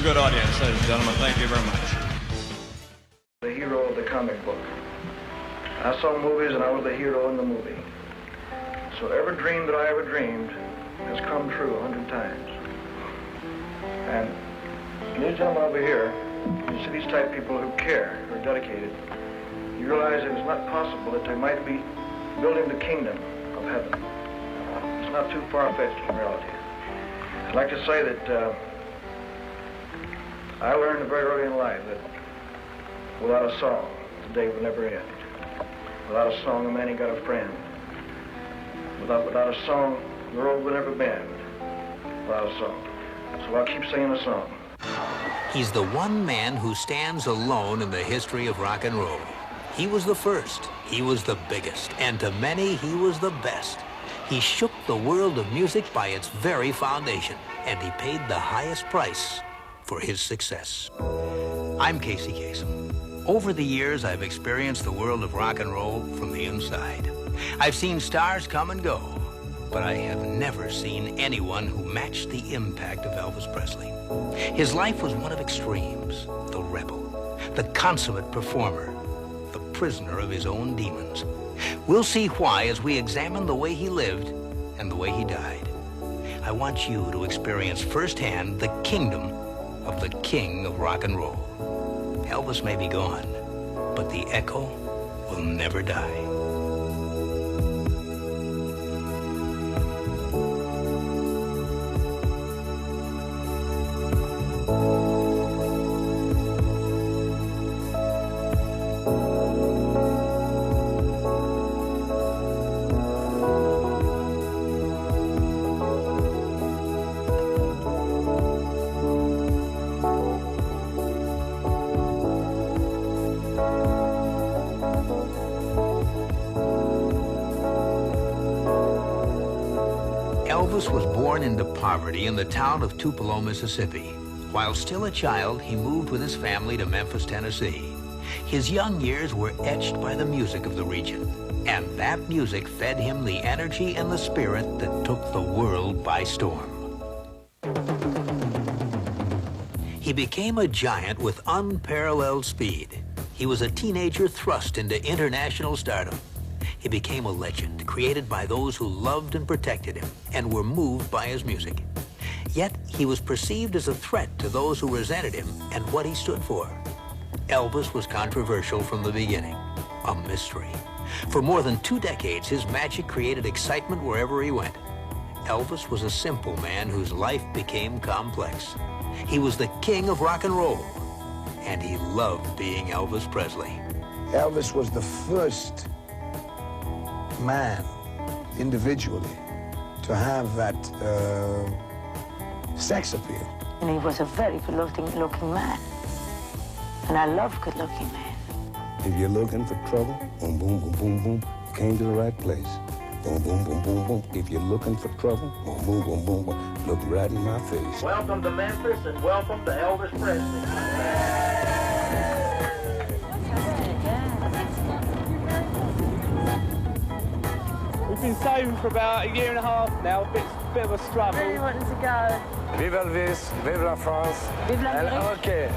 a good audience, ladies and gentlemen. Thank you very much. The hero of the comic book. I saw movies and I was the hero in the movie. So every dream that I ever dreamed has come true 100 times. And these gentlemen over here, you see these type of people who care, who are dedicated, you realize it is not possible that they might be building the kingdom of heaven. It's not too far-fetched in reality. I'd like to say that I learned very early in life that without a song, the day will never end. Without a song, a man ain't got a friend. Without a song, the road will never bend. Without a song. So I'll keep singing a song. He's the one man who stands alone in the history of rock and roll. He was the first, he was the biggest, and to many, he was the best. He shook the world of music by its very foundation, and he paid the highest price for his success. I'm Casey Kasem. Over the years, I've experienced the world of rock and roll from the inside. I've seen stars come and go, but I have never seen anyone who matched the impact of Elvis Presley. His life was one of extremes, the rebel, the consummate performer, the prisoner of his own demons. We'll see why as we examine the way he lived and the way he died. I want you to experience firsthand the kingdom of the king of rock and roll. Elvis may be gone, but the echo will never die. Elvis was born into poverty in the town of Tupelo, Mississippi. While still a child, he moved with his family to Memphis, Tennessee. His young years were etched by the music of the region, and that music fed him the energy and the spirit that took the world by storm. He became a giant with unparalleled speed. He was a teenager thrust into international stardom. He became a legend, created by those who loved and protected him and were moved by his music. Yet, he was perceived as a threat to those who resented him and what he stood for. Elvis was controversial from the beginning, a mystery. For more than 2 decades, his magic created excitement wherever he went. Elvis was a simple man whose life became complex. He was the king of rock and roll, and he loved being Elvis Presley. Elvis was the first man, individually, to have that sex appeal. And he was a very good-looking man. And I love good-looking men. If you're looking for trouble, boom, boom, boom, boom, boom, you came to the right place. Boom, boom, boom, boom, boom. If you're looking for trouble, boom, boom, boom, boom, boom, look right in my face. Welcome to Memphis and welcome to Elvis Presley. We've been sober for about 1.5 years now, a bit of a struggle. Really wanting to go. Vive Elvis, vive la France, Vive l'Amérique. OK,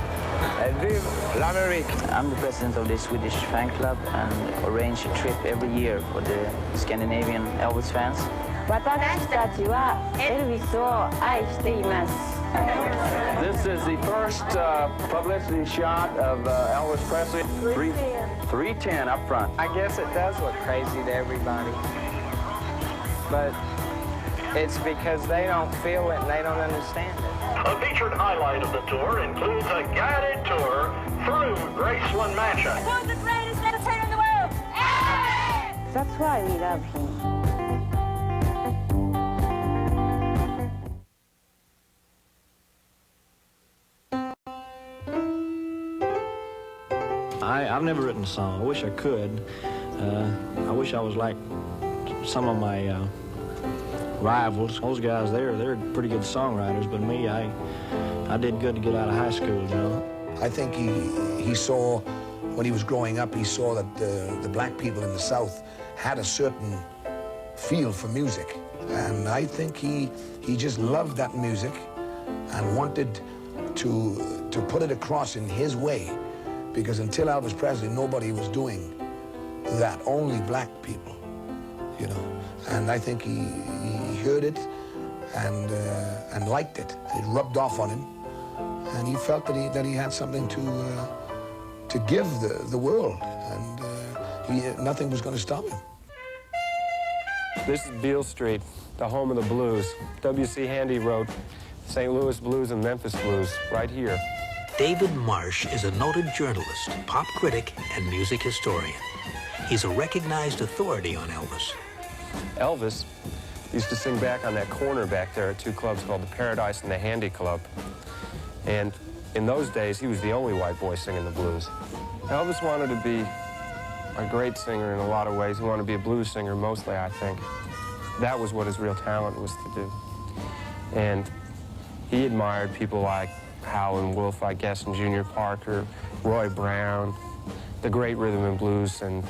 and vive l'Amérique. I'm the president of the Swedish fan club and arrange a trip every year for the Scandinavian Elvis fans. 私たちはエルヴィスを愛しています。This is the first publicity shot of Elvis Presley. 310 up front. I guess it does look crazy to everybody. But it's because they don't feel it and they don't understand it. A featured highlight of the tour includes a guided tour through Graceland Mansion. Who's the greatest entertainer in the world? Elvis! That's why we love him. I've never written a song. I wish I could. I wish I was like some of my rivals. Those guys, they're pretty good songwriters, but me, I did good to get out of high school, you know. I think he saw, when he was growing up, he saw that the black people in the South had a certain feel for music. And I think he just loved that music and wanted to put it across in his way, because until Elvis Presley, nobody was doing that, only black people, you know. And I think he heard it and liked it. It rubbed off on him, and he felt that he had something to give the world, and nothing was going to stop him. This is Beale Street, the home of the blues. W.C. Handy wrote St. Louis Blues and Memphis Blues right here. David Marsh is a noted journalist, pop critic, and music historian. He's a recognized authority on Elvis. Elvis used to sing back on that corner back there at two clubs called the Paradise and the Handy Club. And in those days, he was the only white boy singing the blues. Elvis wanted to be a great singer in a lot of ways. He wanted to be a blues singer mostly, I think. That was what his real talent was to do. And he admired people like Howlin' Wolf, I guess, and Junior Parker, Roy Brown, the great rhythm and blues and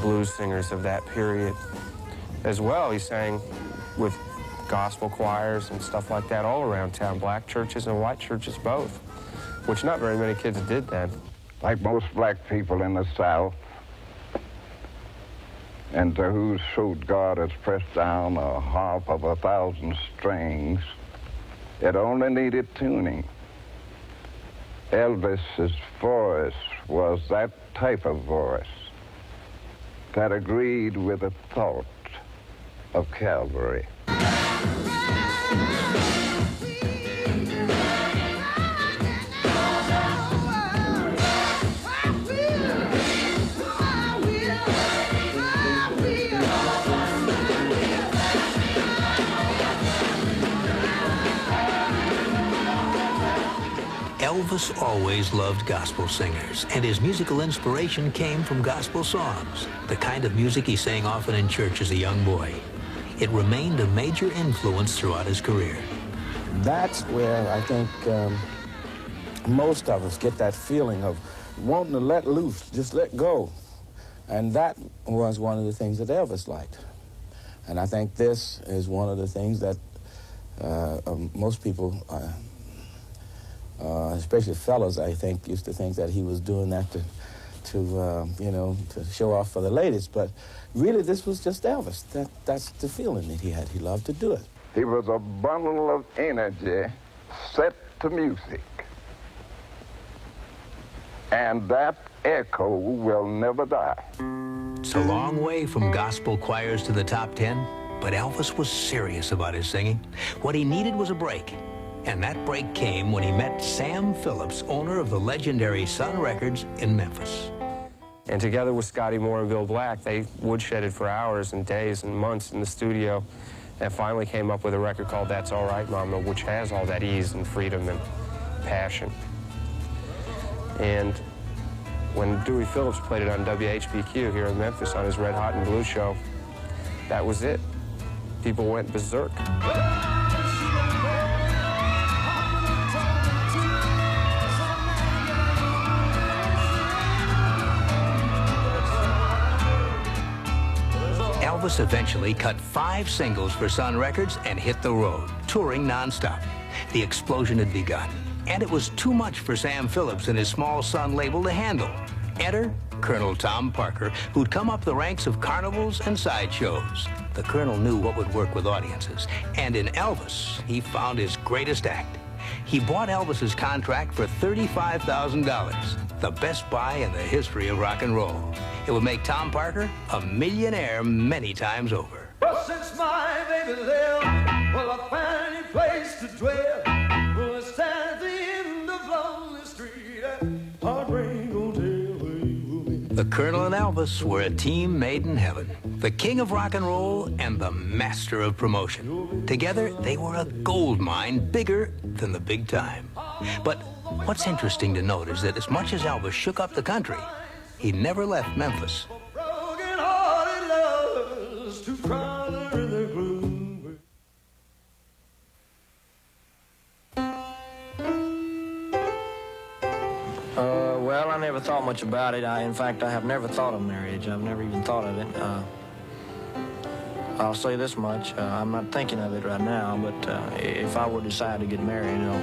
blues singers of that period. As well, he sang with gospel choirs and stuff like that all around town, black churches and white churches both, which not very many kids did then. Like most black people in the South, into whose throat God has pressed down a harp of 1,000 strings, it only needed tuning. Elvis's voice was that type of voice that agreed with the thought of Calvary. Elvis always loved gospel singers, and his musical inspiration came from gospel songs, the kind of music he sang often in church as a young boy. It remained a major influence throughout his career. That's where I think most of us get that feeling of wanting to let loose, just let go. And that was one of the things that Elvis liked. And I think this is one of the things that most people, especially fellas, I think, used to think that he was doing that you know, to show off for the ladies. But really, this was just Elvis. That's the feeling that he had. He loved to do it. He was a bundle of energy set to music. And that echo will never die. It's a long way from gospel choirs to the top 10, but Elvis was serious about his singing. What he needed was a break. And that break came when he met Sam Phillips, owner of the legendary Sun Records in Memphis. And together with Scotty Moore and Bill Black, they woodshedded for hours and days and months in the studio and finally came up with a record called That's All Right, Mama, which has all that ease and freedom and passion. And when Dewey Phillips played it on WHBQ here in Memphis on his Red Hot and Blue show, that was it. People went berserk. Elvis eventually cut 5 singles for Sun Records and hit the road, touring nonstop. The explosion had begun, and it was too much for Sam Phillips and his small Sun label to handle. Enter Colonel Tom Parker, who'd come up the ranks of carnivals and sideshows. The Colonel knew what would work with audiences, and in Elvis, he found his greatest act. He bought Elvis's contract for $35,000, the best buy in the history of rock and roll. It would make Tom Parker a millionaire many times over. Well, since my baby left, well, I found a place to dwell. Well, I stand at the end of lonely street, heartbreak will tell where you will be. The Colonel and Elvis were a team made in heaven. The king of rock and roll and the master of promotion. Together, they were a gold mine bigger than the big time. But what's interesting to note is that as much as Elvis shook up the country, he never left Memphis. Broken-hearted lovers to cry in their gloom. Well, I never thought much about it. In fact, I have never thought of marriage. I've never even thought of it. I'll say this much, I'm not thinking of it right now, but if I were to decide to get married, you know,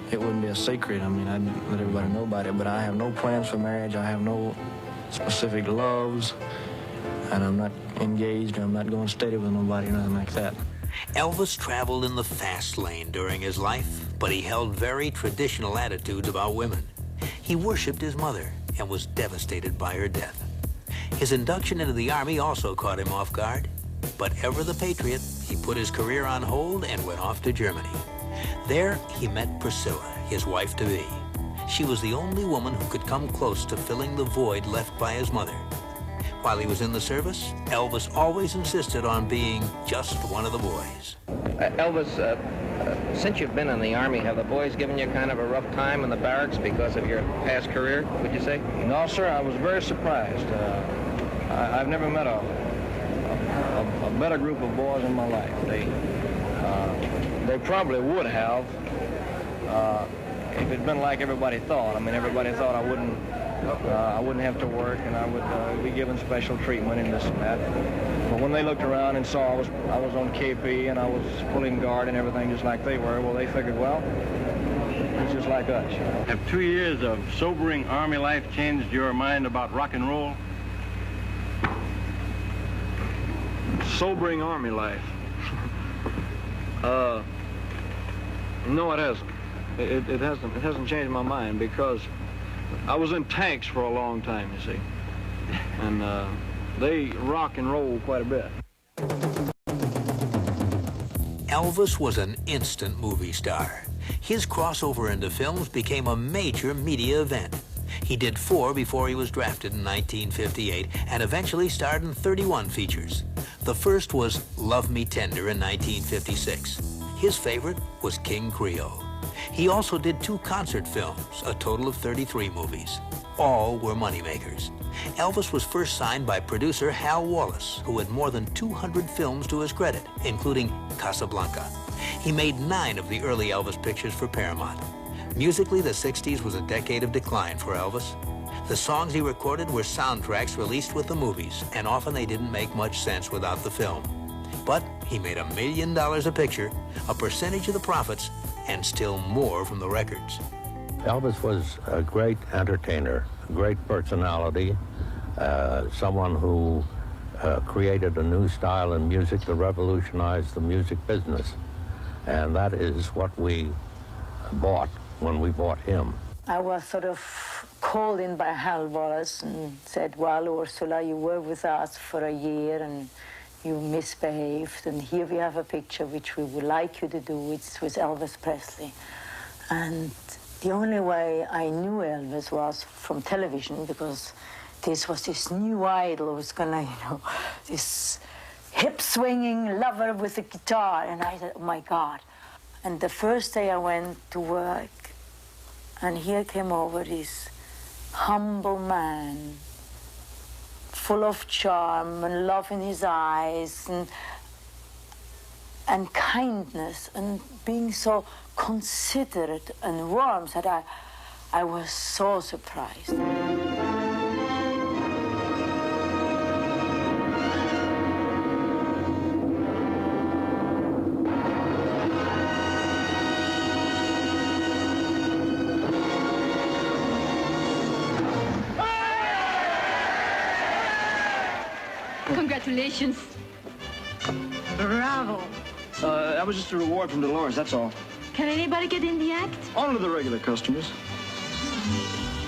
it wouldn't be a secret. I mean, I'd let everybody know about it, but I have no plans for marriage. I have no specific loves, and I'm not engaged, I'm not going steady with nobody, nothing like that. Elvis traveled in the fast lane during his life, but he held very traditional attitudes about women. He worshipped his mother and was devastated by her death. His induction into the Army also caught him off guard, but ever the patriot, he put his career on hold and went off to Germany. There, he met Priscilla, his wife-to-be. She was the only woman who could come close to filling the void left by his mother. While he was in the service, Elvis always insisted on being just one of the boys. Elvis, since you've been in the Army, have the boys given you kind of a rough time in the barracks because of your past career, would you say? No, sir, I was very surprised. I've never met a better group of boys in my life. They probably would have if it'd been like everybody thought. I mean, everybody thought I wouldn't have to work and I would be given special treatment and this and that. But when they looked around and saw I was on KP and I was pulling guard and everything just like they were, well, they figured, well, it's just like us. Have 2 years of sobering Army life changed your mind about rock and roll? Sobering Army life. No, it hasn't. It hasn't changed my mind because I was in tanks for a long time, you see. And they rock and roll quite a bit. Elvis was an instant movie star. His crossover into films became a major media event. He did 4 before he was drafted in 1958 and eventually starred in 31 features. The first was Love Me Tender in 1956. His favorite was King Creole. He also did 2 concert films, a total of 33 movies. All were moneymakers. Elvis was first signed by producer Hal Wallace, who had more than 200 films to his credit, including Casablanca. He made 9 of the early Elvis pictures for Paramount. Musically, the 60s was a decade of decline for Elvis. The songs he recorded were soundtracks released with the movies, and often they didn't make much sense without the film. But he made $1 million a picture, a percentage of the profits, and still more from the records. Elvis was a great entertainer, a great personality, someone who created a new style in music that revolutionized the music business. And that is what we bought when we bought him. I was sort of called in by Hal Wallace and said, well, Ursula, you were with us for a year and you misbehaved, and here we have a picture which we would like you to do. It's with Elvis Presley. And the only way I knew Elvis was from television, because this was this new idol who was gonna, you know, this hip-swinging lover with a guitar. And I said, oh my God. And the first day I went to work, and here came over this humble man, full of charm and love in his eyes and kindness and being so considerate and warm that I was so surprised. Congratulations. Bravo. That was just a reward from Dolores, that's all. Can anybody get in the act? Only the regular customers.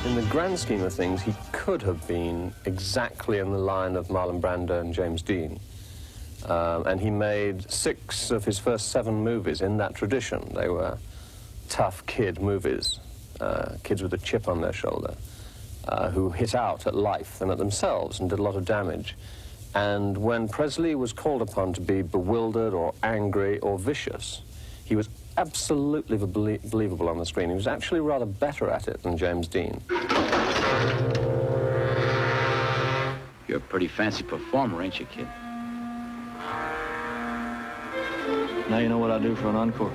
In the grand scheme of things, he could have been exactly in the line of Marlon Brando and James Dean. And he made 6 of his first 7 movies in that tradition. They were tough kid movies, kids with a chip on their shoulder, who hit out at life and at themselves and did a lot of damage. And when Presley was called upon to be bewildered or angry or vicious, he was absolutely believable on the screen. He was actually rather better at it than James Dean. You're a pretty fancy performer, ain't you, kid? Now you know what I'll do for an encore.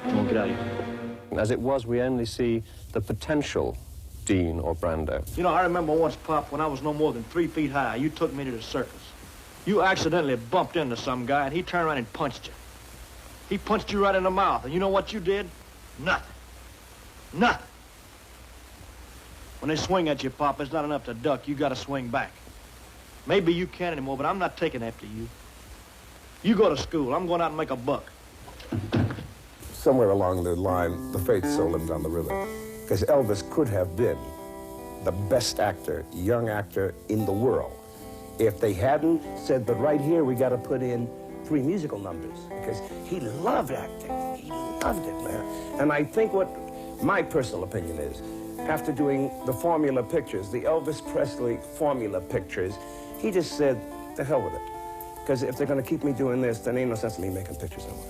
I won't get out of here. As it was, we only see the potential Dean or Brando. You know, I remember once, Pop, when I was no more than 3 feet high, you took me to the circus. You accidentally bumped into some guy, and he turned around and punched you. He punched you right in the mouth, and you know what you did? Nothing. Nothing. When they swing at you, Pop, it's not enough to duck. You got to swing back. Maybe you can't anymore, but I'm not taking after you. You go to school. I'm going out and make a buck. Somewhere along the line, the faith sold him down the river. Because Elvis could have been the best actor, young actor in the world, if they hadn't said, but right here we got to put in 3 musical numbers. Because he loved acting. He loved it, man. And I think what my personal opinion is, after doing the formula pictures, the Elvis Presley formula pictures, he just said, the hell with it. Because if they're going to keep me doing this, then ain't no sense in me making pictures no more.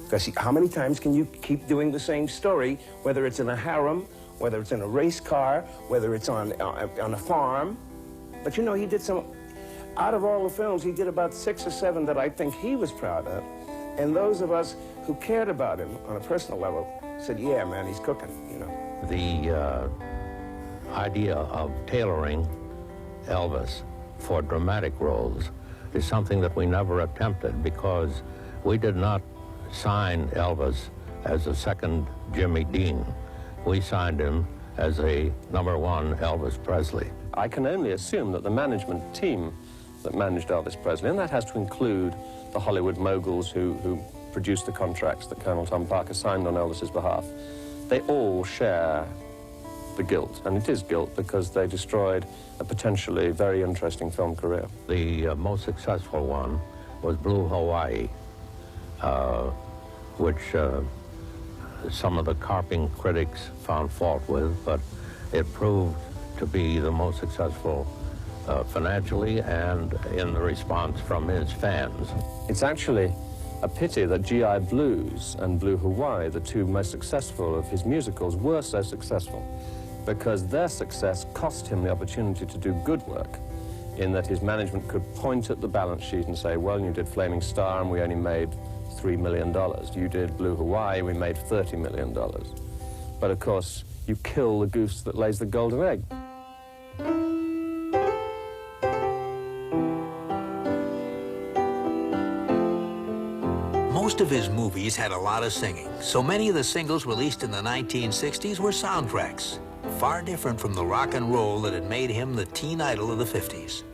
Because how many times can you keep doing the same story, whether it's in a harem, whether it's in a race car, whether it's on a farm? But you know, he did some, out of all the films, he did about 6 or 7 that I think he was proud of. And those of us who cared about him on a personal level said, yeah, man, he's cooking, you know. The idea of tailoring Elvis for dramatic roles is something that we never attempted because we did not sign Elvis as a second Jimmy Dean. We signed him as a #1 Elvis Presley. I can only assume that the management team that managed Elvis Presley, and that has to include the Hollywood moguls who produced the contracts that Colonel Tom Parker signed on Elvis's behalf, they all share the guilt, and it is guilt because they destroyed a potentially very interesting film career. The most successful one was Blue Hawaii, which some of the carping critics found fault with, but it proved to be the most successful financially and in the response from his fans. It's actually a pity that G.I. Blues and Blue Hawaii, the 2 most successful of his musicals, were so successful, because their success cost him the opportunity to do good work, in that his management could point at the balance sheet and say, well, you did Flaming Star and we only made $3 million. You did Blue Hawaii, we made $30 million. But of course, you kill the goose that lays the golden egg. Most of his movies had a lot of singing, so many of the singles released in the 1960s were soundtracks, far different from the rock and roll that had made him the teen idol of the 50s.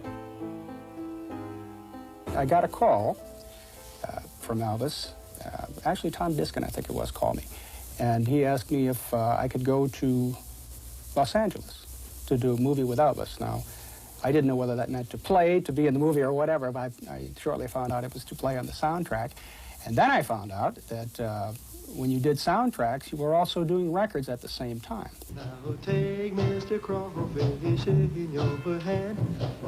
I got a call from Elvis. Actually, Tom Diskin, I think it was, called me. And he asked me if I could go to Los Angeles to do a movie with Elvis. Now, I didn't know whether that meant to play, to be in the movie or whatever, but I shortly found out it was to play on the soundtrack. And then I found out that when you did soundtracks, you were also doing records at the same time. Now take Mr. Crawfish in your hand.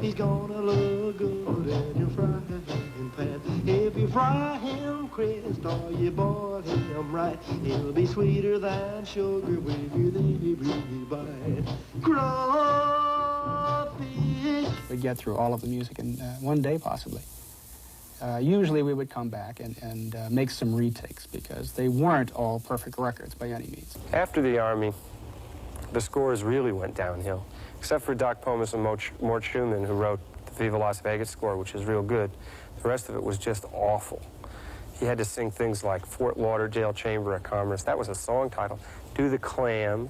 He's gonna look good in your frying pan. If you fry him crisp or you boil him right, he'll be sweeter than sugar with you every bite. Crawfish. We'd get through all of the music in one day, possibly. Usually we would come back and make some retakes because they weren't all perfect records by any means. After the Army, the scores really went downhill, except for Doc Pomus and Mort Schumann, who wrote the Viva Las Vegas score, which is real good. The rest of it was just awful. He had to sing things like Fort Lauderdale Chamber of Commerce. That was a song title. Do the Clam.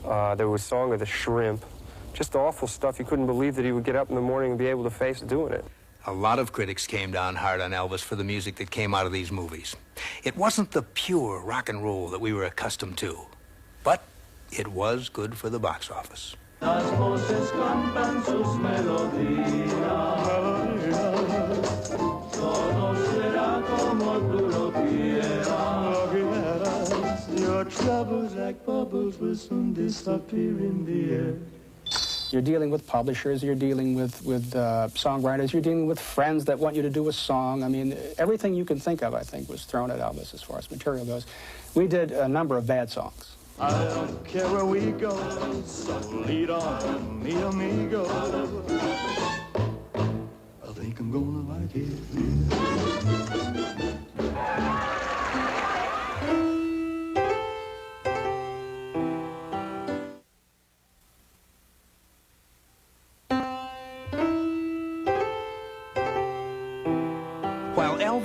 There was Song of the Shrimp. Just awful stuff. You couldn't believe that he would get up in the morning and be able to face doing it. A lot of critics came down hard on Elvis for the music that came out of these movies. It wasn't the pure rock and roll that we were accustomed to, but it was good for the box office. Las voces cantan sus melodías, todo será como tú lo quieras. Your troubles like bubbles will soon disappear in the air. You're dealing with publishers, you're dealing with songwriters, you're dealing with friends that want you to do a song. I mean, everything you can think of, I think, was thrown at Elvis as far as material goes. We did a number of bad songs. I don't care where we go, so lead on, mi amigo. I think I'm gonna like it.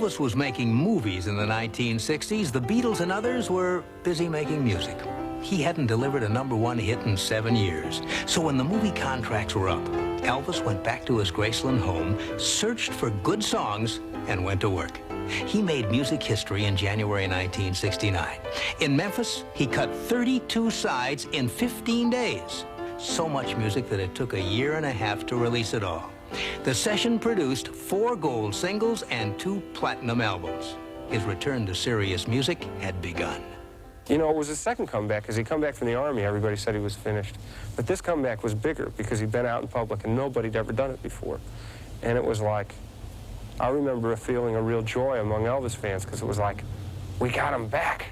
Elvis was making movies in the 1960s, the Beatles and others were busy making music. He hadn't delivered a #1 hit in 7 years. So when the movie contracts were up, Elvis went back to his Graceland home, searched for good songs, and went to work. He made music history in January 1969. In Memphis, he cut 32 sides in 15 days. So much music that it took a year and a half to release it all. The session produced 4 gold singles and 2 platinum albums. His return to serious music had begun. You know, it was his second comeback. As he come back from the Army, everybody said he was finished. But this comeback was bigger because he'd been out in public and nobody'd ever done it before. And it was like, I remember feeling a real joy among Elvis fans because it was like, we got him back.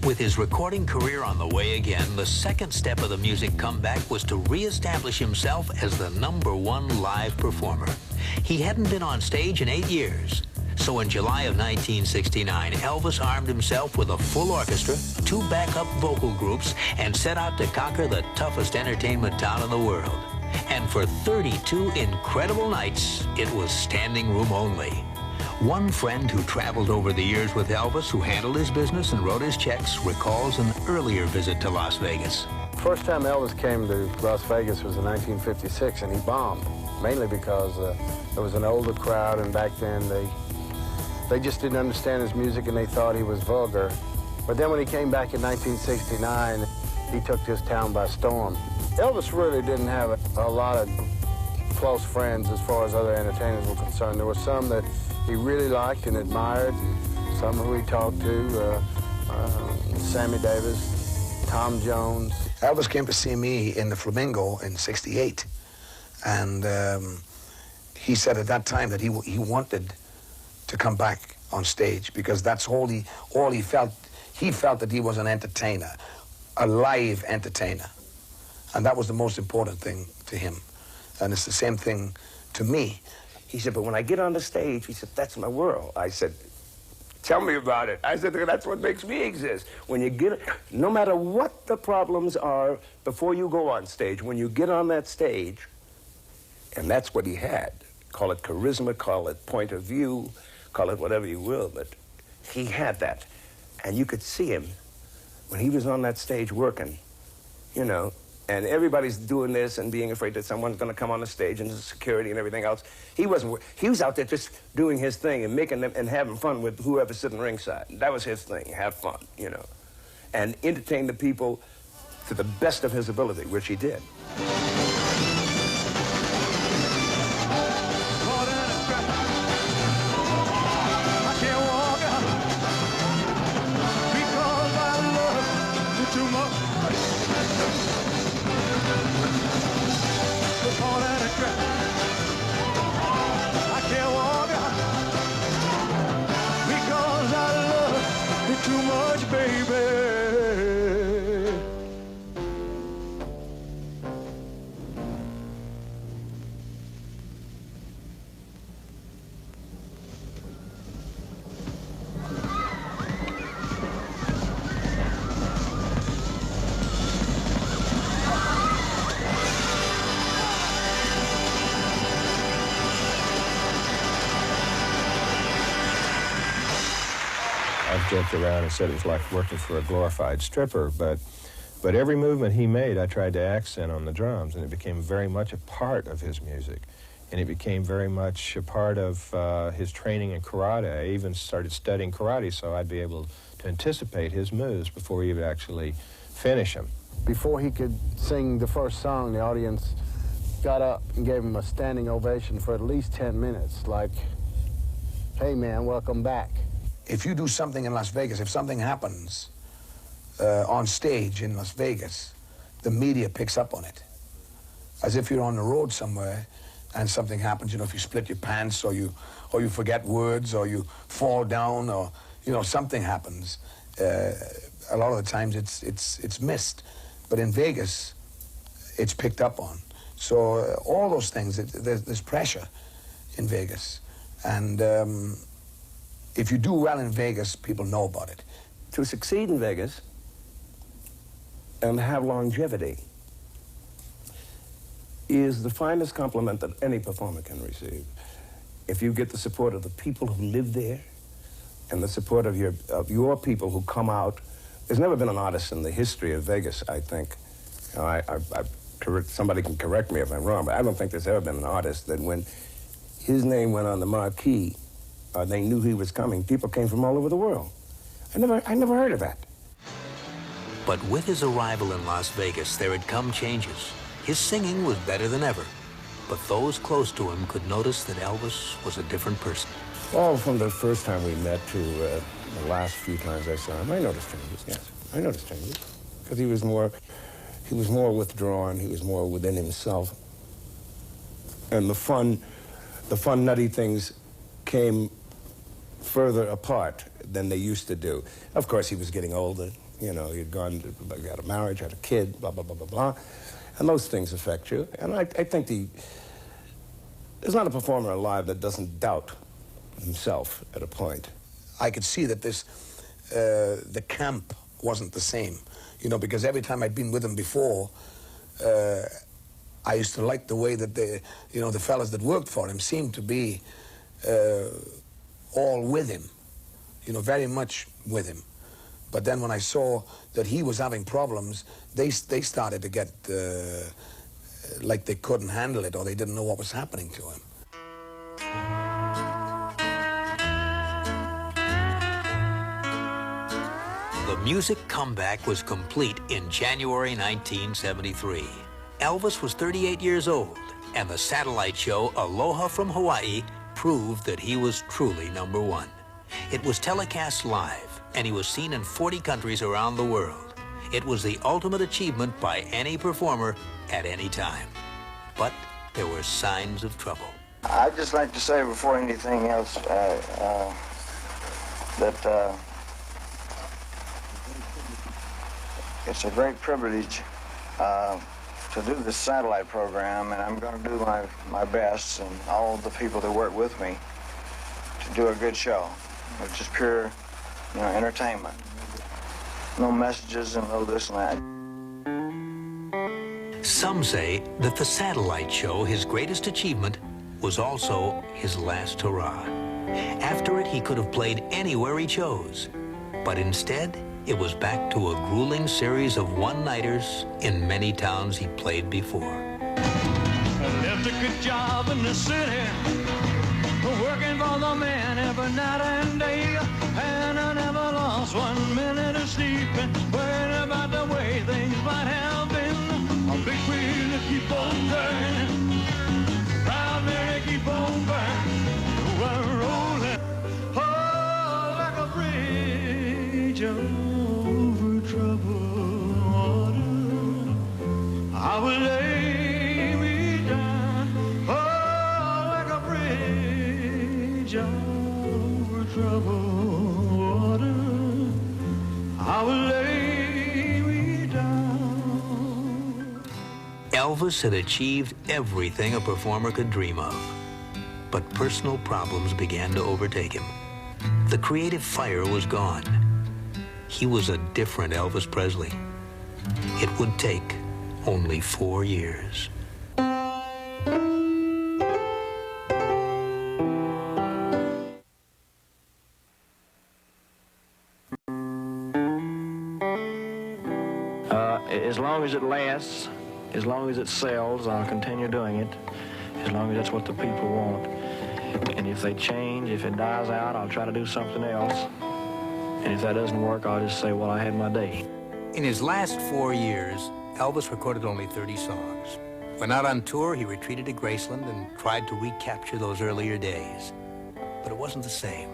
With his recording career on the way again, the second step of the music comeback was to reestablish himself as the #1 live performer. He hadn't been on stage in 8 years. So in July of 1969, Elvis armed himself with a full orchestra, 2 backup vocal groups, and set out to conquer the toughest entertainment town in the world. And for 32 incredible nights, it was standing room only. One friend who traveled over the years with Elvis, who handled his business and wrote his checks, recalls an earlier visit to Las Vegas. First time Elvis came to Las Vegas was in 1956, and he bombed, mainly because there was an older crowd, and back then they just didn't understand his music and they thought he was vulgar. But then when he came back in 1969, he took this town by storm. Elvis really didn't have a lot of close friends as far as other entertainers were concerned. There were some that he really liked and admired, and some who he talked to, Sammy Davis, Tom Jones. Elvis came to see me in the Flamingo in '68, and he said at that time that he wanted to come back on stage because that's all he felt. He felt that he was an entertainer, a live entertainer, and that was the most important thing to him. And it's the same thing to me. He said, but when I get on the stage, he said, that's my world. I said, tell me about it. I said, that's what makes me exist. When you get, no matter what the problems are before you go on stage, when you get on that stage, and that's what he had. Call it charisma, call it point of view, call it whatever you will, but he had that. And you could see him when he was on that stage working, you know, and everybody's doing this and being afraid that someone's going to come on the stage and the security and everything else. He wasn't. He was out there just doing his thing and making them and having fun with whoever's sitting ringside. That was his thing. Have fun, you know, and entertain the people to the best of his ability, which he did. Too much, baby. I've joked around and said it was like working for a glorified stripper, but every movement he made, I tried to accent on the drums, and it became very much a part of his music. And it became very much a part of his training in karate. I even started studying karate so I'd be able to anticipate his moves before he would actually finish them. Before he could sing the first song, the audience got up and gave him a standing ovation for at least 10 minutes, like, hey man, welcome back. If you do something in Las Vegas, if something happens on stage in Las Vegas, the media picks up on it. As if you're on the road somewhere and something happens, you know, if you split your pants or you forget words or you fall down or, you know, something happens. A lot of the times it's missed. But in Vegas, it's picked up on. So all those things, there's pressure in Vegas. And if you do well in Vegas, people know about it. To succeed in Vegas and have longevity is the finest compliment that any performer can receive. if you get the support of the people who live there and the support of your people who come out, there's never been an artist in the history of Vegas, I think. You know, somebody can correct me if I'm wrong, but I don't think there's ever been an artist that when his name went on the marquee, they knew he was coming. People came from all over the world. I never heard of that. But with his arrival in Las Vegas, there had come changes. His singing was better than ever, but those close to him could notice that Elvis was a different person. Well, from the first time we met to the last few times I saw him, I noticed changes, yes. I noticed changes. Because he was more withdrawn, he was more within himself. And the fun, nutty things came further apart than they used to do. Of course, he was getting older. You know, he'd got a marriage, had a kid, blah, blah, blah, blah, blah. And those things affect you. And I think there's not a performer alive that doesn't doubt himself at a point. I could see that the camp wasn't the same, you know, because every time I'd been with him before, I used to like the way that the fellas that worked for him seemed to be all with him, you know, very much with him. But then when I saw that he was having problems, they started to get like they couldn't handle it or they didn't know what was happening to him. The music comeback was complete in January 1973. Elvis was 38 years old, and the satellite show Aloha from Hawaii proved that he was truly #1. It was telecast live, and he was seen in 40 countries around the world. It was the ultimate achievement by any performer at any time. But there were signs of trouble. I'd just like to say before anything else that it's a great privilege to do this satellite program, and I'm going to do my best, and all the people that work with me, to do a good show, which is pure, you know, entertainment. No messages and no this and that. Some say that the satellite show, his greatest achievement, was also his last hurrah. After it, he could have played anywhere he chose, but instead, it was back to a grueling series of one-nighters in many towns he played before. I left a good job in the city, working for the man every night and day, and I never lost 1 minute of sleep, worrying about the way things might have been. A big wheel to keep on turning, proud man to keep on burning, we're rolling, oh, like a bridge over troubled water. I will lay me down, oh, like a bridge over troubled water. I will lay me down. Elvis had achieved everything a performer could dream of, but personal problems began to overtake him. The creative fire was gone. He was a different Elvis Presley. It would take only 4 years. As long as it lasts, as long as it sells, I'll continue doing it, as long as that's what the people want. And if they change, if it dies out, I'll try to do something else. And if that doesn't work, I'll just say, well, I had my day. In his last 4 years, Elvis recorded only 30 songs. When out on tour, he retreated to Graceland and tried to recapture those earlier days. But it wasn't the same.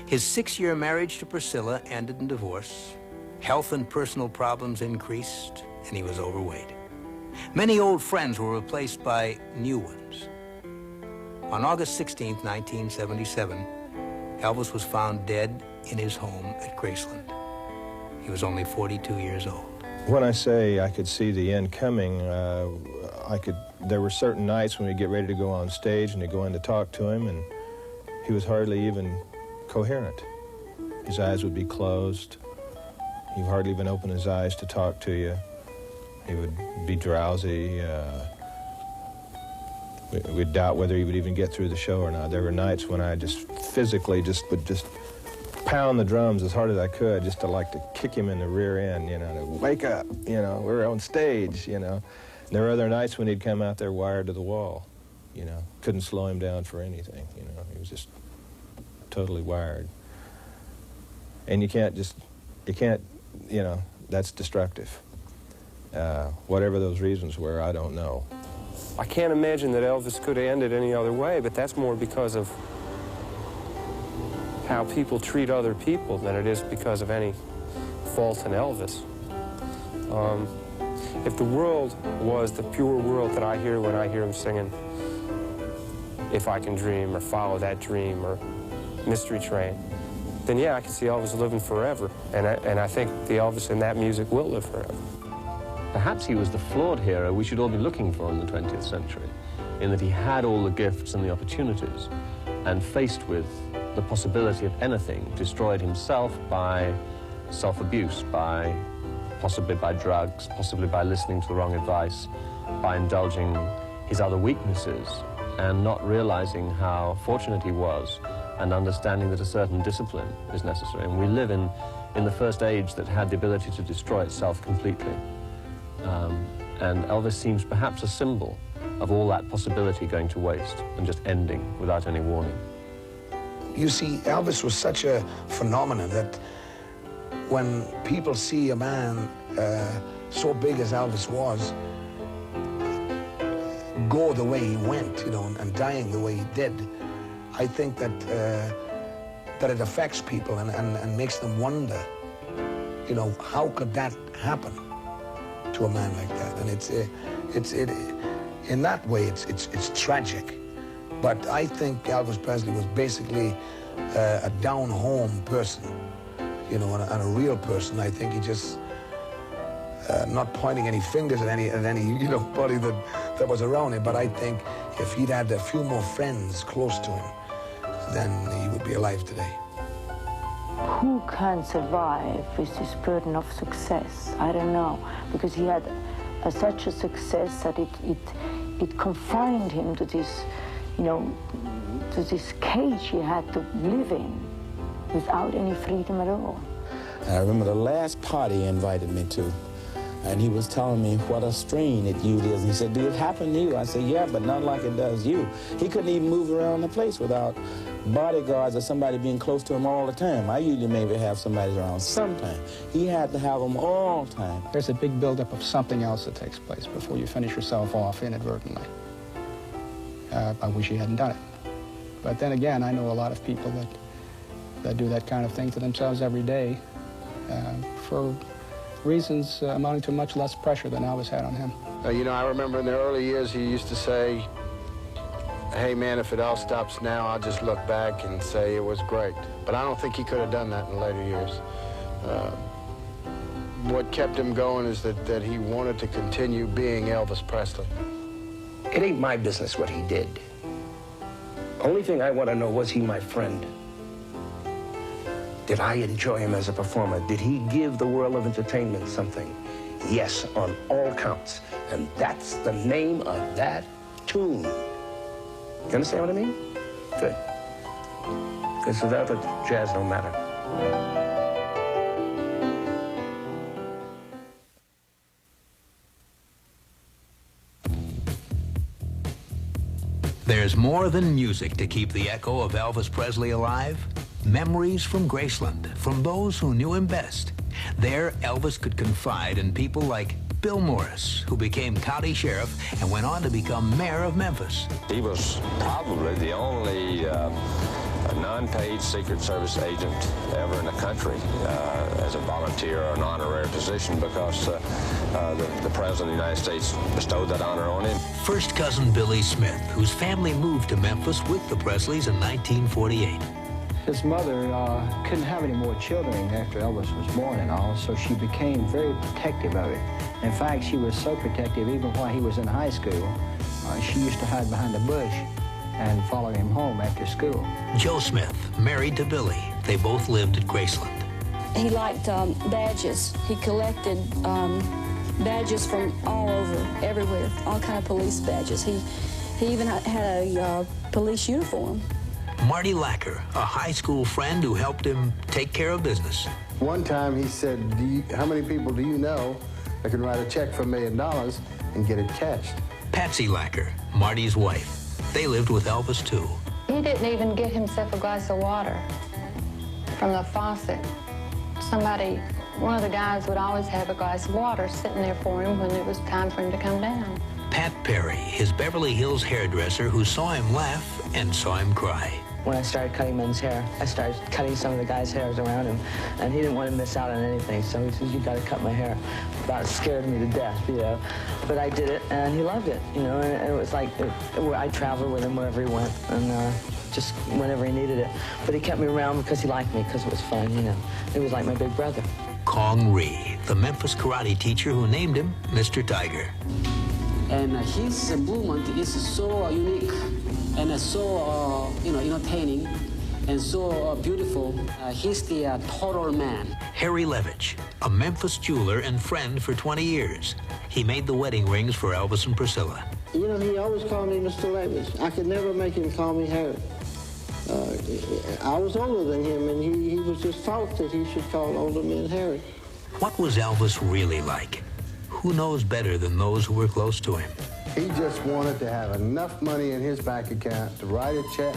His 6-year marriage to Priscilla ended in divorce. Health and personal problems increased, and he was overweight. Many old friends were replaced by new ones. On August 16, 1977, Elvis was found dead in his home at Graceland. He was only 42 years old. When I say I could see the end coming, there were certain nights when we'd get ready to go on stage and to go in to talk to him, and he was hardly even coherent. His eyes would be closed. He would hardly even open his eyes to talk to you. He would be drowsy. we'd doubt whether he would even get through the show or not. There were nights when I just physically would pound the drums as hard as I could, just to kick him in the rear end, you know, to wake up, you know, we're on stage, you know. And there were other nights when he'd come out there wired to the wall, you know, couldn't slow him down for anything, you know, he was just totally wired. And you can't, you know, that's destructive. Whatever those reasons were, I don't know. I can't imagine that Elvis could have ended any other way, but that's more because of how people treat other people than it is because of any fault in Elvis. If the world was the pure world that I hear when I hear him singing If I Can Dream or Follow That Dream or Mystery Train, then yeah, I can see Elvis living forever. And I think the Elvis in that music will live forever. Perhaps he was the flawed hero we should all be looking for in the 20th century, in that he had all the gifts and the opportunities, and faced with the possibility of anything, destroyed himself by self-abuse, possibly by drugs, possibly by listening to the wrong advice, by indulging his other weaknesses, and not realizing how fortunate he was, and understanding that a certain discipline is necessary. And we live in the first age that had the ability to destroy itself completely. And Elvis seems perhaps a symbol of all that possibility going to waste and just ending without any warning. You see, Elvis was such a phenomenon that when people see a man so big as Elvis was go the way he went, you know, and dying the way he did, I think that that it affects people and makes them wonder, you know, how could that happen to a man like that? And in that way, it's tragic. But I think Elvis Presley was basically a down-home person, you know, and a real person. I think he just, not pointing any fingers at any you know, body that was around him, but I think if he'd had a few more friends close to him, then he would be alive today. Who can survive with this burden of success? I don't know, because he had such a success that it confined him to this, you know, to this cage he had to live in without any freedom at all. I remember the last party he invited me to, and he was telling me what a strain it usually is. He said, "Do it happen to you?" I said, "Yeah, but not like it does you." He couldn't even move around the place without bodyguards or somebody being close to him all the time. I usually maybe have somebody around sometime. He had to have them all the time. There's a big buildup of something else that takes place before you finish yourself off inadvertently. I wish he hadn't done it. But then again, I know a lot of people that do that kind of thing to themselves every day for reasons amounting to much less pressure than Elvis had on him. You know, I remember in the early years he used to say, "Hey man, if it all stops now, I'll just look back and say it was great." But I don't think he could have done that in later years. What kept him going is that he wanted to continue being Elvis Presley. It ain't my business what he did. Only thing I want to know, was he my friend? Did I enjoy him as a performer? Did he give the world of entertainment something? Yes, on all counts. And that's the name of that tune. You understand what I mean? Good. Because without it, jazz don't matter. There's more than music to keep the echo of Elvis Presley alive. Memories from Graceland, from those who knew him best. There, Elvis could confide in people like Bill Morris, who became county sheriff and went on to become mayor of Memphis. He was probably the only non-paid Secret Service agent ever in the country as a volunteer or an honorary position, because the President of the United States bestowed that honor on him. First cousin Billy Smith, whose family moved to Memphis with the Presleys in 1948. His mother couldn't have any more children after Elvis was born and all, so she became very protective of it. In fact, she was so protective even while he was in high school. She used to hide behind a bush and follow him home after school. Joe Smith, married to Billy. They both lived at Graceland. He liked badges. He collected badges from all over, everywhere, all kind of police badges. He even had a police uniform. Marty Lacker, a high school friend who helped him take care of business. One time he said, how many people do you know that can write a check for $1 million and get it cashed? Patsy Lacker, Marty's wife. They lived with Elvis, too. He didn't even get himself a glass of water from the faucet. One of the guys would always have a glass of water sitting there for him when it was time for him to come down. Pat Perry, his Beverly Hills hairdresser who saw him laugh and saw him cry. When I started cutting men's hair, I started cutting some of the guys' hairs around him, and he didn't want to miss out on anything, so he says, you got to cut my hair. About scared me to death, you know. But I did it, and he loved it, you know, and it was like, I traveled with him wherever he went, and just whenever he needed it. But he kept me around because he liked me, because it was fun, you know. It was like my big brother. Kong Ree, the Memphis karate teacher who named him Mr. Tiger. And his movement is so unique and so, entertaining and so beautiful. He's the total man. Harry Levitch, a Memphis jeweler and friend for 20 years. He made the wedding rings for Elvis and Priscilla. You know, he always called me Mr. Levitch. I could never make him call me Harry. I was older than him, and he was just taught that he should call older men Harry. What was Elvis really like? Who knows better than those who were close to him? He just wanted to have enough money in his bank account to write a check,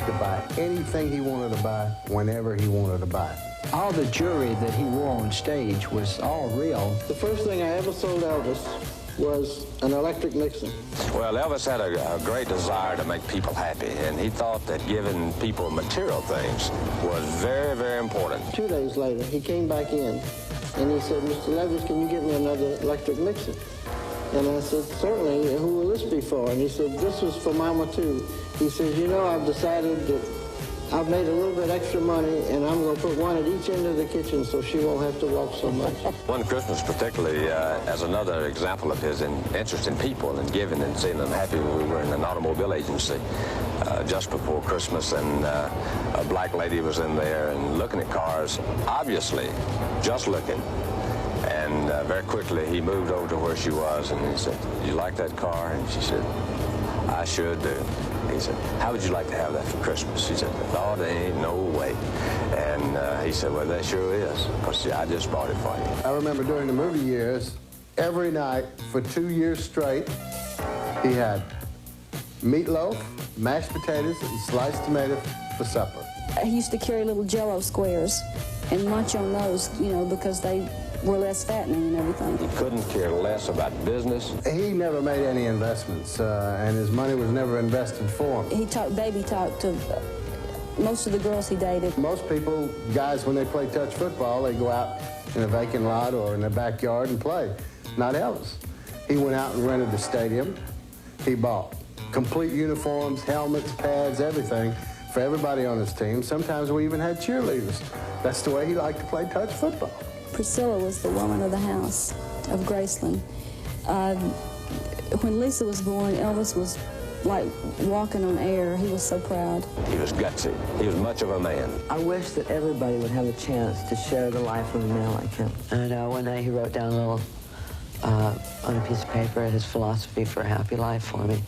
to buy anything he wanted to buy, whenever he wanted to buy it. All the jewelry that he wore on stage was all real. The first thing I ever sold Elvis was an electric mixer. Well, Elvis had a great desire to make people happy, and he thought that giving people material things was very, very important. 2 days later, he came back in, and he said, Mr. Levis, can you get me another electric mixer? And I said, certainly, who will this be for? And he said, this was for Mama, too. He says, you know, I've decided that I've made a little bit extra money, and I'm going to put one at each end of the kitchen so she won't have to walk so much. One Christmas particularly, as another example of his interest in people and giving and seeing them happy, we were in an automobile agency just before Christmas, and a black lady was in there and looking at cars, obviously just looking. And very quickly he moved over to where she was, and he said, "You like that car?" And she said, "I sure do." He said, "How would you like to have that for Christmas?" She said, "Oh, there ain't no way." And he said, "Well, that sure is, because I just bought it for you." I remember during the movie years, every night for 2 years straight, he had meatloaf, mashed potatoes, and sliced tomato for supper. He used to carry little Jell-O squares and munch on those, you know, because they were less fattening and everything. He couldn't care less about business. He never made any investments, and his money was never invested for him. He talked baby talk to most of the girls he dated. Most people, guys, when they play touch football, they go out in a vacant lot or in their backyard and play. Not Elvis. He went out and rented the stadium. He bought complete uniforms, helmets, pads, everything for everybody on his team. Sometimes we even had cheerleaders. That's the way he liked to play touch football. Priscilla was the woman of the house of Graceland. When Lisa was born, Elvis was like walking on air. He was so proud. He was gutsy. He was much of a man. I wish that everybody would have a chance to share the life of a man like him. And one day he wrote down a little, on a piece of paper, his philosophy for a happy life for me.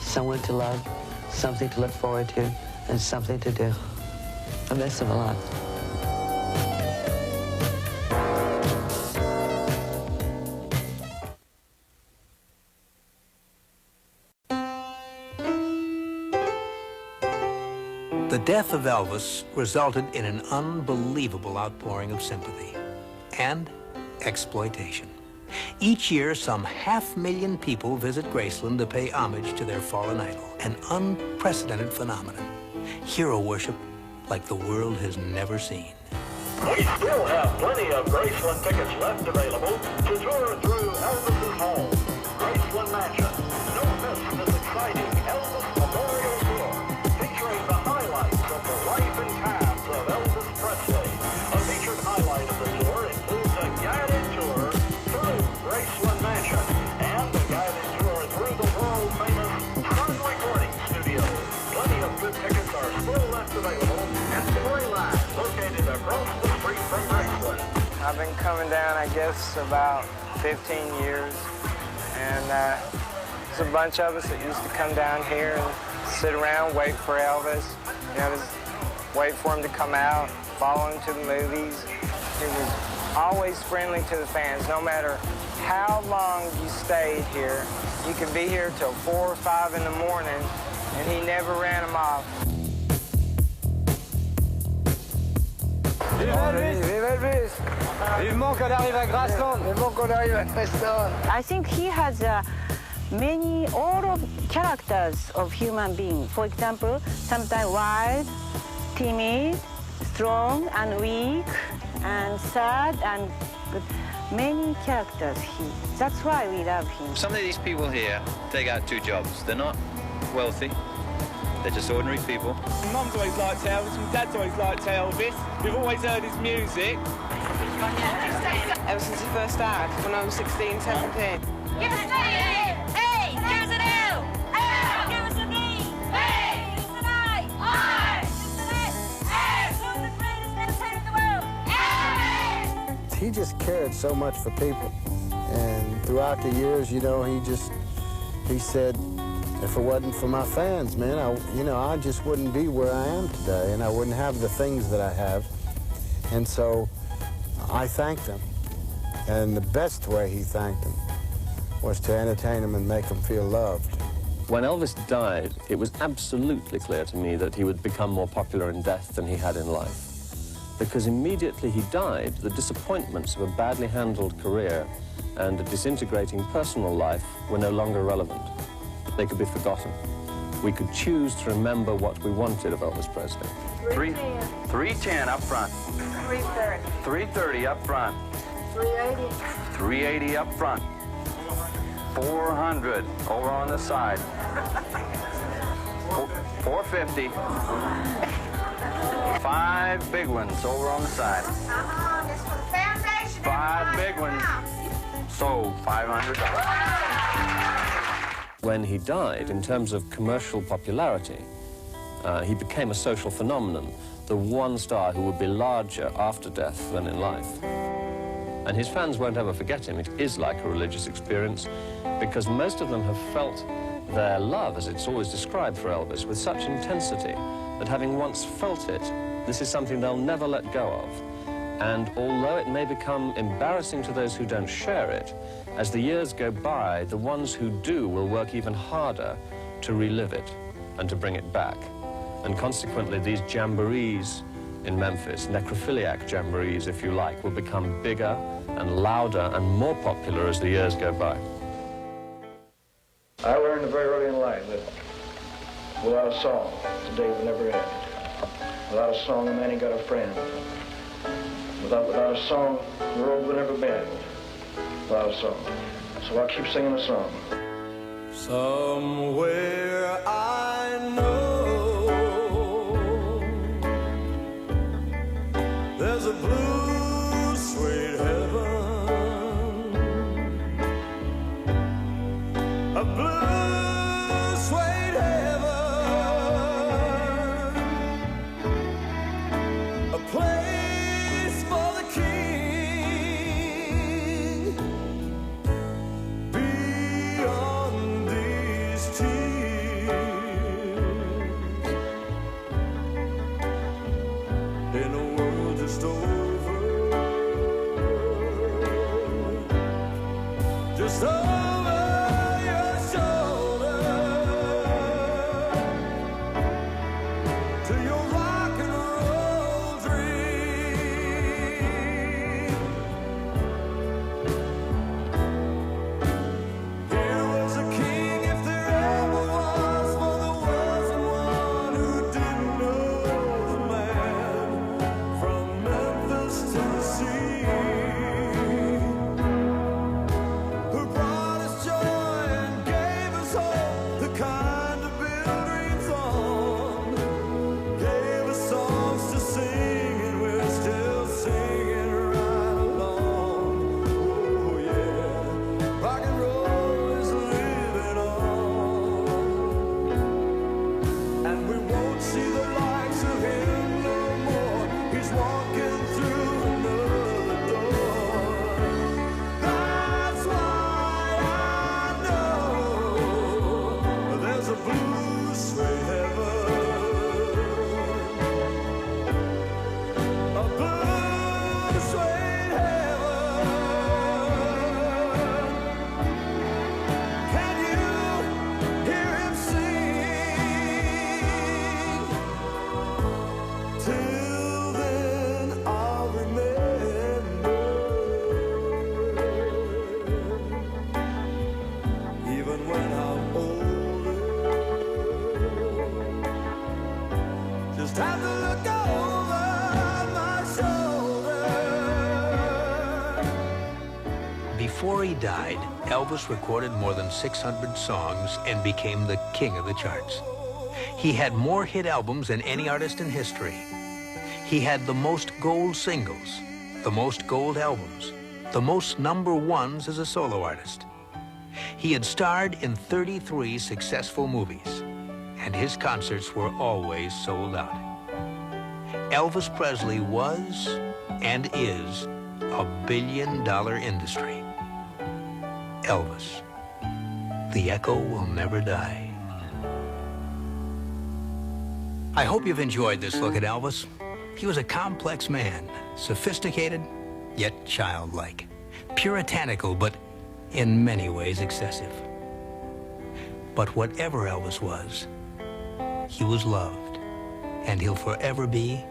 Someone to love, something to look forward to, and something to do. I miss him a lot. The death of Elvis resulted in an unbelievable outpouring of sympathy and exploitation. Each year, some 500,000 people visit Graceland to pay homage to their fallen idol, an unprecedented phenomenon. Hero worship like the world has never seen. We still have plenty of Graceland tickets left available to tour through Elvis's home, Graceland Mansion. Don't miss this exciting Elvis Memorial Tour, featuring the highlights of the life and times of Elvis Presley. A featured highlight of the tour includes a guided tour through Graceland Mansion and a guided tour through the world-famous Sun Recording Studio. Plenty of good tickets are still left available at Storyline, located across the street from Graceland. I've been coming down, I guess, about 15 years, and There's a bunch of us that used to come down here and sit around, wait for Elvis. You know, just wait for him to come out, follow him to the movies. He was always friendly to the fans, no matter how long you stayed here. You could be here till 4 or 5 in the morning, and he never ran them off. Vive Elvis! Vive Elvis! Vivement qu'on arrive à Graceland! Vivement qu'on arrive à Graceland! I think he has all of characters of human beings. For example, sometimes wild, timid, strong and weak, and sad and good. Many characters. That's why we love him. Some of these people here take out 2 jobs. They're not wealthy. They're just ordinary people. Mum's always liked Elvis, my dad's always liked Elvis. We've always heard his music. Ever since he first started, when I was 16, 17. Give us an A! A! Give us an L! L! Give us an E! B! Give us an I! I! Give us an S! S! Who's the greatest entertainer in the world? Elvis! He just cared so much for people. And throughout the years, you know, he said, if it wasn't for my fans, man, I just wouldn't be where I am today, and I wouldn't have the things that I have. And so I thanked them. And the best way he thanked them was to entertain them and make them feel loved. When Elvis died, it was absolutely clear to me that he would become more popular in death than he had in life. Because immediately he died, the disappointments of a badly handled career and a disintegrating personal life were no longer relevant. They could be forgotten. We could choose to remember what we wanted of Elvis Presley. 310 up front. 330. 330 up front. 380. 380 up front. 400 over on the side. 450. 5 big ones over on the side. This for the foundation. 5 big ones. So $500. When he died, in terms of commercial popularity, he became a social phenomenon, the one star who would be larger after death than in life. And his fans won't ever forget him. It is like a religious experience, because most of them have felt their love, as it's always described for Elvis, with such intensity that having once felt it, this is something they'll never let go of. And although it may become embarrassing to those who don't share it, as the years go by, the ones who do will work even harder to relive it and to bring it back. And consequently, these jamborees in Memphis, necrophiliac jamborees, if you like, will become bigger and louder and more popular as the years go by. I learned very early in life that without a song, the day would never end. Without a song, a man ain't got a friend. Without a song, the road would never bend. Without a song. So I'll keep singing a song. Somewhere I know there's a blue suede heaven, a blue suede heaven, a place for the king beyond these tears, in a world just over, just over your shoulder, to your rock and roll dream. Here was a king, if there ever was, for there wasn't one who didn't know the man from Memphis, Tennessee, who brought us joy and gave us hope, the kind to build dreams on, gave just have to look over my shoulder. Before he died, Elvis recorded more than 600 songs and became the king of the charts. He had more hit albums than any artist in history. He had the most gold singles, the most gold albums, the most #1s as a solo artist. He had starred in 33 successful movies, and his concerts were always sold out. Elvis Presley was and is a billion-dollar industry. Elvis, the echo will never die. I hope you've enjoyed this look at Elvis. He was a complex man, sophisticated, yet childlike, puritanical, but in many ways excessive. But whatever Elvis was, he was loved, and he'll forever be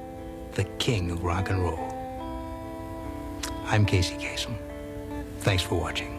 the king of rock and roll. I'm Casey Kasem. Thanks for watching.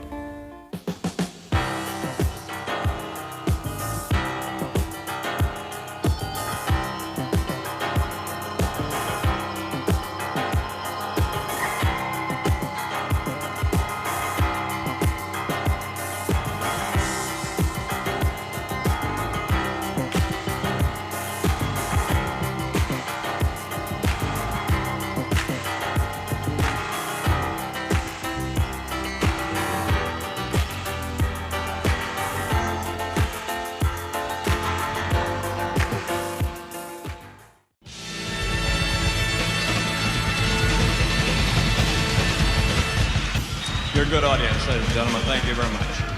You're a good audience, ladies and gentlemen. Thank you very much.